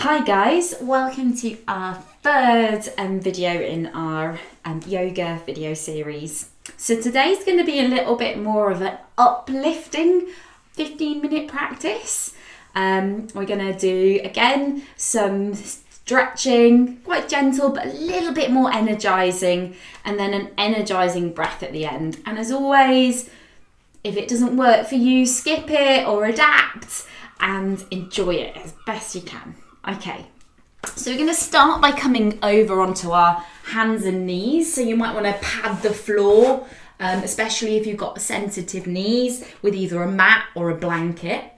Hi guys, welcome to our third video in our yoga video series. So today's going to be a little bit more of an uplifting 15-minute practice. We're going to do again some stretching, quite gentle but a little bit more energizing, and then an energizing breath at the end. And as always, if it doesn't work for you, skip it or adapt and enjoy it as best you can. Okay, so we're going to start by coming over onto our hands and knees. So you might want to pad the floor, especially if you've got sensitive knees, with either a mat or a blanket.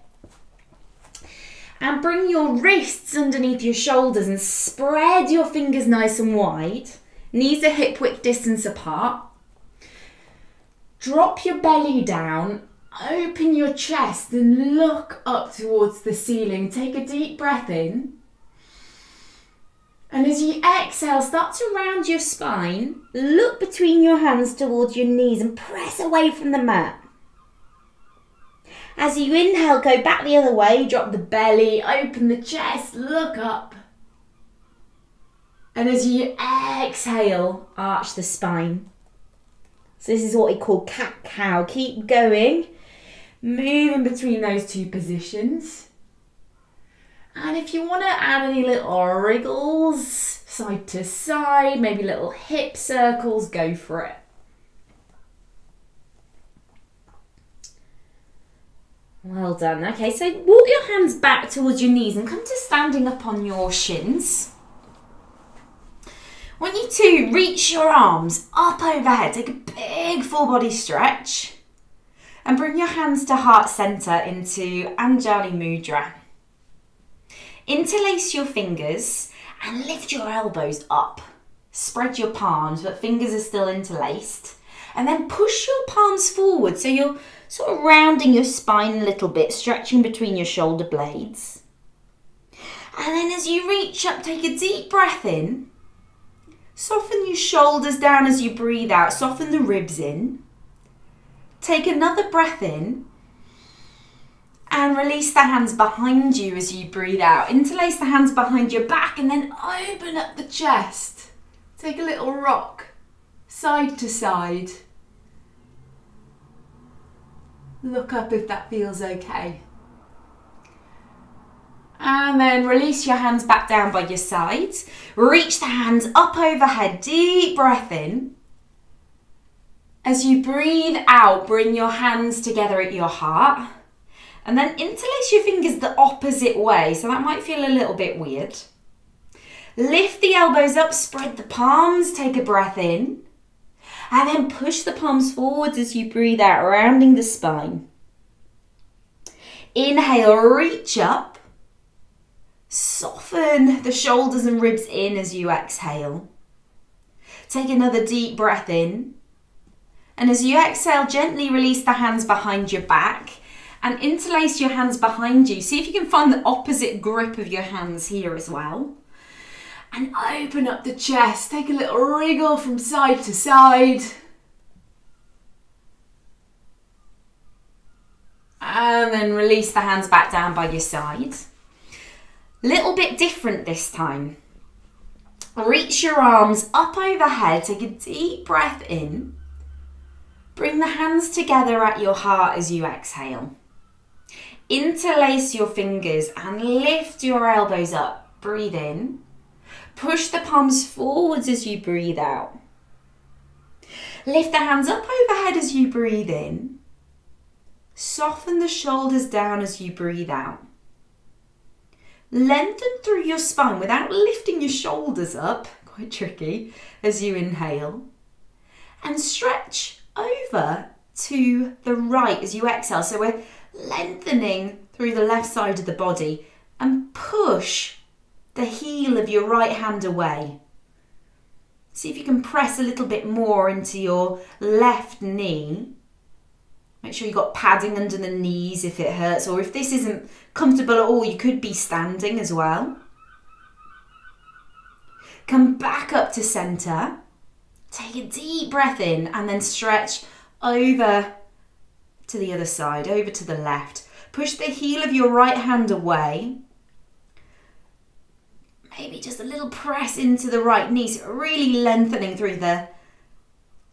And bring your wrists underneath your shoulders and spread your fingers nice and wide. Knees are hip width distance apart. Drop your belly down, open your chest and look up towards the ceiling. Take a deep breath in. And as you exhale, start to round your spine. Look between your hands towards your knees and press away from the mat. As you inhale, go back the other way. Drop the belly, open the chest, look up. And as you exhale, arch the spine. So this is what we call cat-cow. Keep going. Moving between those two positions. And if you want to add any little wriggles, side to side, maybe little hip circles, go for it. Well done. Okay, so walk your hands back towards your knees and come to standing up on your shins. I want you to reach your arms up overhead. Take a big full body stretch. And bring your hands to heart center into Anjali Mudra. Interlace your fingers and lift your elbows up. Spread your palms, but fingers are still interlaced. And then push your palms forward, so you're sort of rounding your spine a little bit, stretching between your shoulder blades. And then as you reach up, take a deep breath in. Soften your shoulders down as you breathe out. Soften the ribs in. Take another breath in. And release the hands behind you as you breathe out. Interlace the hands behind your back and then open up the chest. Take a little rock, side to side. Look up if that feels okay. And then release your hands back down by your sides. Reach the hands up overhead, deep breath in. As you breathe out, bring your hands together at your heart. And then interlace your fingers the opposite way, so that might feel a little bit weird. Lift the elbows up, spread the palms, take a breath in. And then push the palms forwards as you breathe out, rounding the spine. Inhale, reach up. Soften the shoulders and ribs in as you exhale. Take another deep breath in. And as you exhale, gently release the hands behind your back. And interlace your hands behind you. See if you can find the opposite grip of your hands here as well. And open up the chest. Take a little wriggle from side to side. And then release the hands back down by your side. Little bit different this time. Reach your arms up overhead. Take a deep breath in. Bring the hands together at your heart as you exhale. Interlace your fingers and lift your elbows up. Breathe in. Push the palms forwards as you breathe out. Lift the hands up overhead as you breathe in. Soften the shoulders down as you breathe out. Lengthen through your spine without lifting your shoulders up, quite tricky, as you inhale. And stretch over to the right as you exhale. So we're lengthening through the left side of the body and push the heel of your right hand away. See if you can press a little bit more into your left knee. Make sure you've got padding under the knees if it hurts, or if this isn't comfortable at all, you could be standing as well. Come back up to center. Take a deep breath in and then stretch over to the other side, over to the left. Push the heel of your right hand away. maybe just a little press into the right knee, so really lengthening through the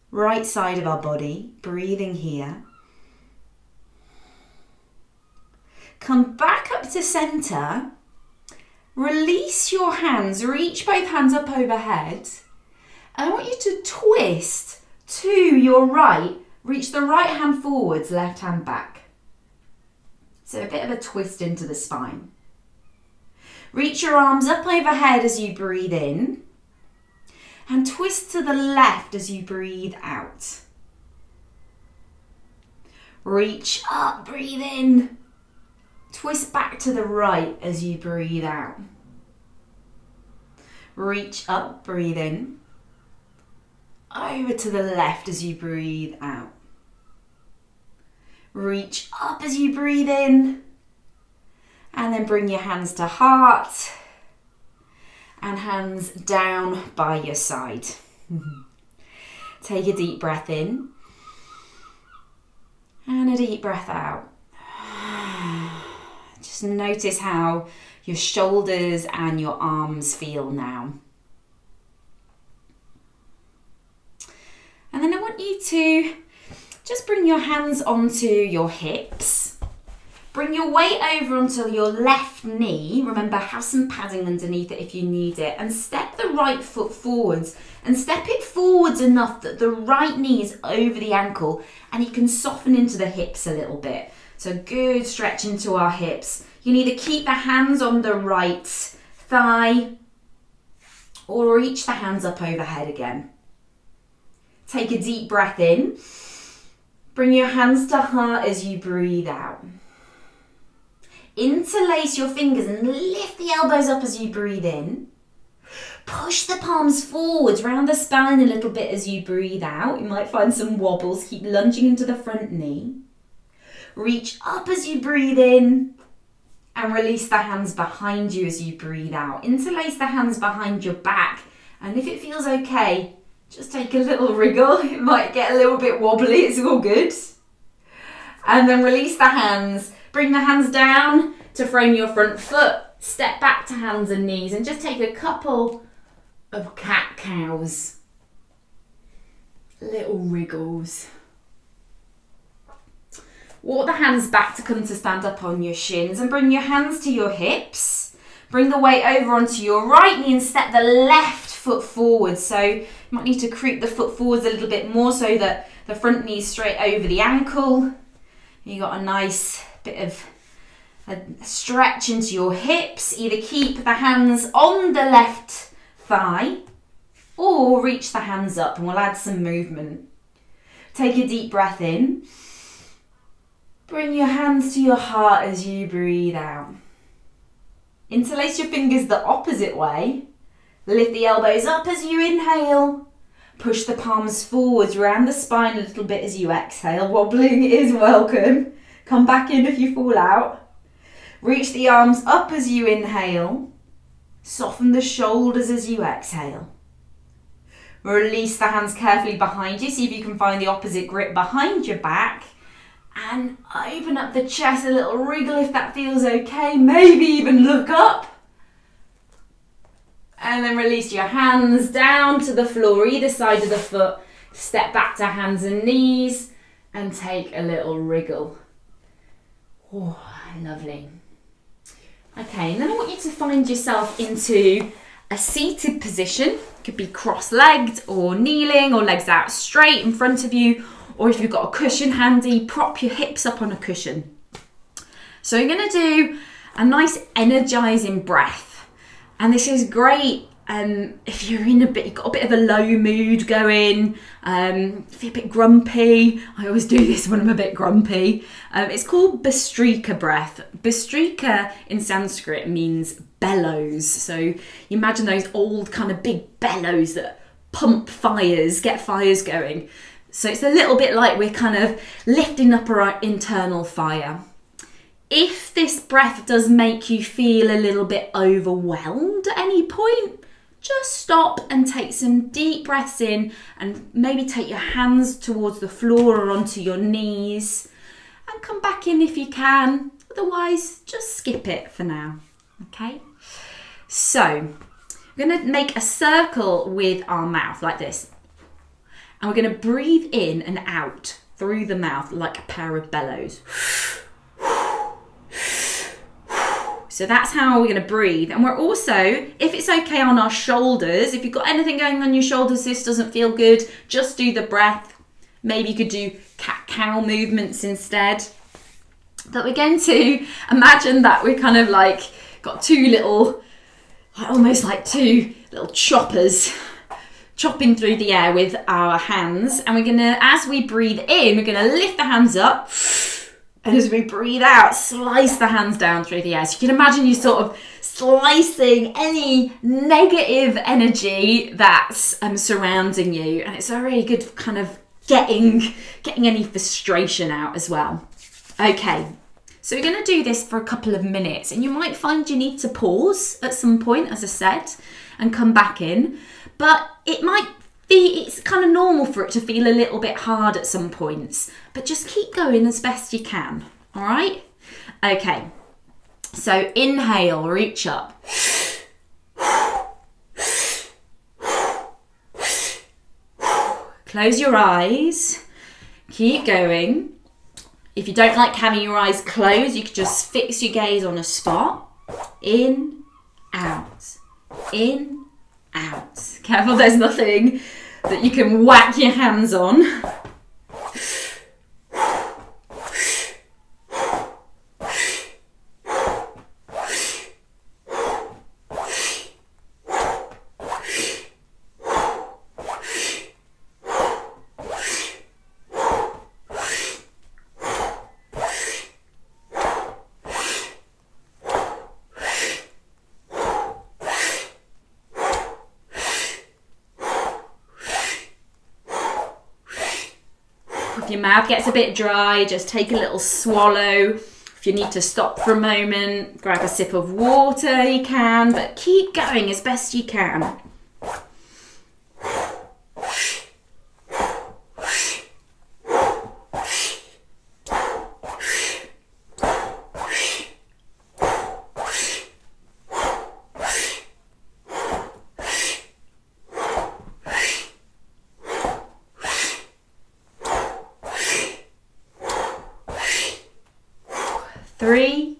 right side of our body, breathing here. Come back up to center, release your hands, reach both hands up overhead, and I want you to twist to your right, reach the right hand forwards, left hand back. So a bit of a twist into the spine. Reach your arms up overhead as you breathe in, and twist to the left as you breathe out. Reach up, breathe in. Twist back to the right as you breathe out. Reach up, breathe in. Over to the left as you breathe out. Reach up as you breathe in. And then bring your hands to heart. And hands down by your side. Take a deep breath in. And a deep breath out. Just notice how your shoulders and your arms feel now. And then I want you to just bring your hands onto your hips. Bring your weight over onto your left knee. Remember, have some padding underneath it if you need it. And step the right foot forwards. And step it forwards enough that the right knee is over the ankle and you can soften into the hips a little bit. So good stretch into our hips. You can either keep the hands on the right thigh or reach the hands up overhead again. Take a deep breath in. Bring your hands to heart as you breathe out. Interlace your fingers and lift the elbows up as you breathe in. Push the palms forwards, round the spine a little bit as you breathe out. You might find some wobbles. Keep lunging into the front knee. Reach up as you breathe in and release the hands behind you as you breathe out. Interlace the hands behind your back, and if it feels okay, just take a little wriggle. It might get a little bit wobbly, it's all good. And then release the hands. Bring the hands down to frame your front foot. Step back to hands and knees and just take a couple of cat-cows. Little wriggles. Walk the hands back to come to stand up on your shins and bring your hands to your hips. Bring the weight over onto your right knee and step the left foot forward. So you might need to creep the foot forwards a little bit more so that the front knee is straight over the ankle. You got a nice bit of a stretch into your hips. Either keep the hands on the left thigh or reach the hands up, and we'll add some movement. Take a deep breath in. Bring your hands to your heart as you breathe out. Interlace your fingers the opposite way. Lift the elbows up as you inhale. Push the palms forwards, round the spine a little bit as you exhale. Wobbling is welcome. Come back in if you fall out. Reach the arms up as you inhale. Soften the shoulders as you exhale. Release the hands carefully behind you. See if you can find the opposite grip behind your back. And open up the chest, a little wriggle if that feels okay. Maybe even look up. And then release your hands down to the floor, either side of the foot. Step back to hands and knees and take a little wriggle. Oh, lovely. Okay, and then I want you to find yourself into a seated position. It could be cross-legged or kneeling or legs out straight in front of you. Or if you've got a cushion handy, prop your hips up on a cushion. So you're going to do a nice energizing breath. And this is great if you're in you've got a bit of a low mood going, if you're a bit grumpy. I always do this when I'm a bit grumpy. It's called Bhastrika breath. Bhastrika in Sanskrit means bellows. So you imagine those old kind of big bellows that pump fires, get fires going. So it's a little bit like we're kind of lifting up our internal fire. If this breath does make you feel a little bit overwhelmed at any point, just stop and take some deep breaths in and maybe take your hands towards the floor or onto your knees and come back in if you can. Otherwise, just skip it for now, okay? So We're going to make a circle with our mouth like this. And we're going to breathe in and out through the mouth like a pair of bellows. So that's how we're going to breathe. And we're also, if it's okay, on our shoulders. If you've got anything going on your shoulders, this doesn't feel good, just do the breath. Maybe you could do cat-cow movements instead. But we're going to imagine that we're kind of like got two little, almost like two little choppers chopping through the air with our hands. And we're gonna, as we breathe in, we're gonna lift the hands up. And as we breathe out, slice the hands down through the air. So you can imagine you sort of slicing any negative energy that's surrounding you. And it's a really good kind of getting any frustration out as well. Okay, so we're going to do this for a couple of minutes, and you might find you need to pause at some point, as I said, and come back in. But it might be, it's kind of normal for it to feel a little bit hard at some points, but just keep going as best you can, all right? Okay, so inhale, reach up. Close your eyes, keep going. If you don't like having your eyes closed, you could just fix your gaze on a spot. In, out, in, out. Careful, there's nothing that you can whack your hands on. If your mouth gets a bit dry, just take a little swallow. If you need to stop for a moment, grab a sip of water, you can, but keep going as best you can. Three,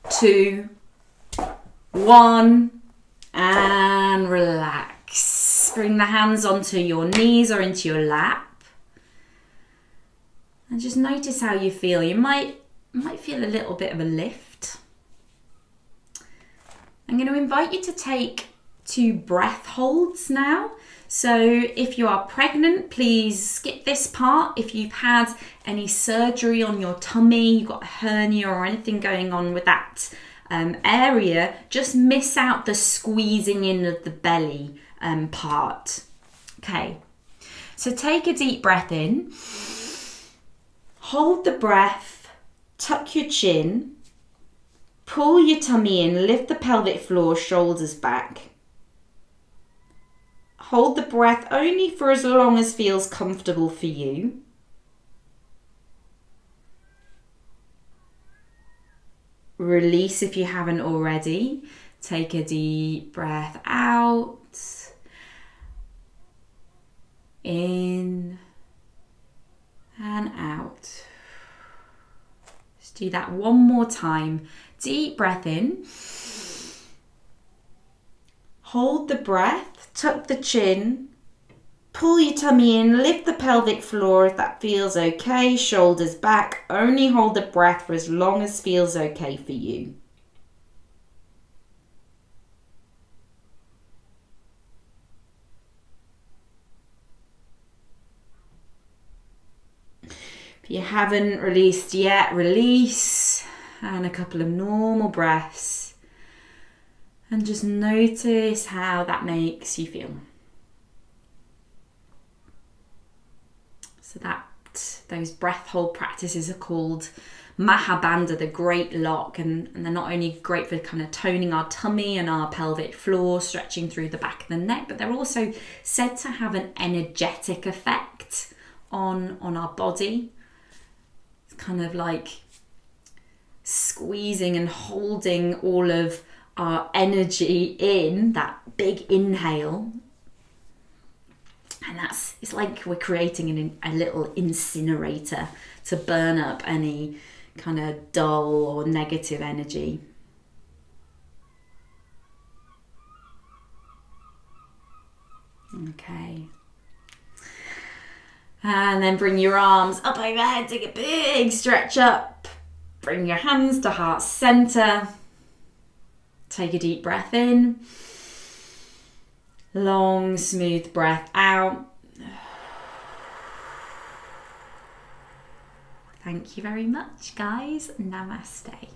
two, one, and relax. Bring the hands onto your knees or into your lap. And just notice how you feel. You might feel a little bit of a lift. I'm going to invite you to take 2 breath holds now. So if you are pregnant, please skip this part. If you've had any surgery on your tummy, you've got a hernia or anything going on with that area, just miss out the squeezing in of the belly part. Okay, so take a deep breath in. Hold the breath, tuck your chin, pull your tummy in, lift the pelvic floor, shoulders back. Hold the breath only for as long as feels comfortable for you. Release if you haven't already. Take a deep breath out. In and out. Just do that one more time. Deep breath in. Hold the breath, tuck the chin, pull your tummy in, lift the pelvic floor if that feels okay, shoulders back. Only hold the breath for as long as feels okay for you. If you haven't released yet, release, and a couple of normal breaths. And just notice how that makes you feel. So those breath hold practices are called Mahabandha, the Great Lock, and they're not only great for kind of toning our tummy and our pelvic floor, stretching through the back of the neck, but they're also said to have an energetic effect on our body. It's kind of like squeezing and holding all of our energy in, that big inhale. And it's like we're creating a little incinerator to burn up any kind of dull or negative energy. Okay. And then bring your arms up overhead, take a big stretch up. Bring your hands to heart center. Take a deep breath in. Long, smooth breath out. Thank you very much, guys. Namaste.